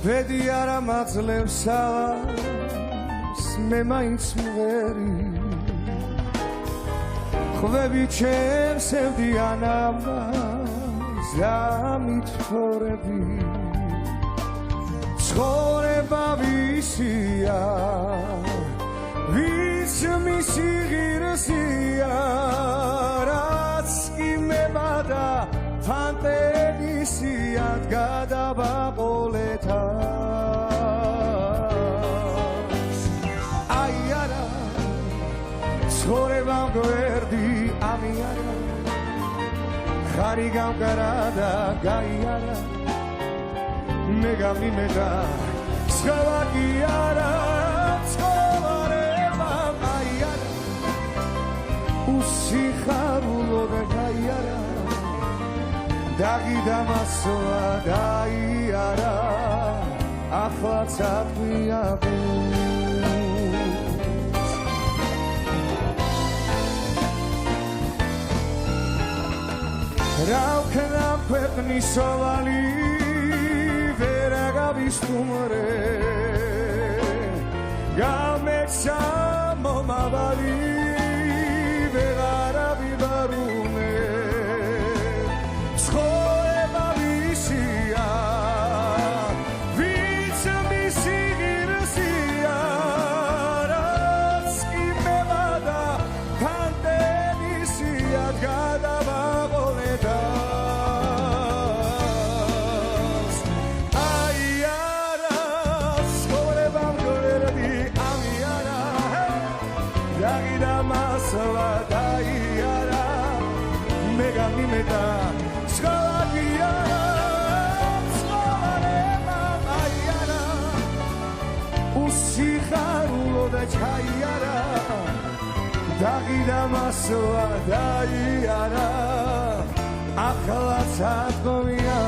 ბედი არა მაძლევს ალას მე მაინც მღერი ხვები ჩემს ევდიან ამას და მithორები ცხოვრება ვისია ვის მისი ღირსია რაც კი მებადა ფანტეზიად გადავაყოლეთას აი არა ცხოვრება გვერდი ამი არა ხარი გამკარა და გაიარა მე გამიმედა სხვა კი არა ცხოვრება აი არა უსიხარულო და გაიარა დაგიდა მასლა დაიარა ახლაც აფია რა ვქნა ქვეყნის სავალი ვერა გავისტუმრე გამეცა მომავალი ვეღარა ვიბარუნე ცხოვრება ვისია ვიც მისი ღირსია რაც კი მებადა ფანტეზიად გადავაყოლეთას აი არა ცხოვრება გვერდი ამი არა დაგიდა მასლა დაიარა მე გამიმედა სხვა კი არა ცხოვრება აი არა უსიხარულო და ჩაიარა დაგიდა მასლა დაიარა ახლაც ატყობია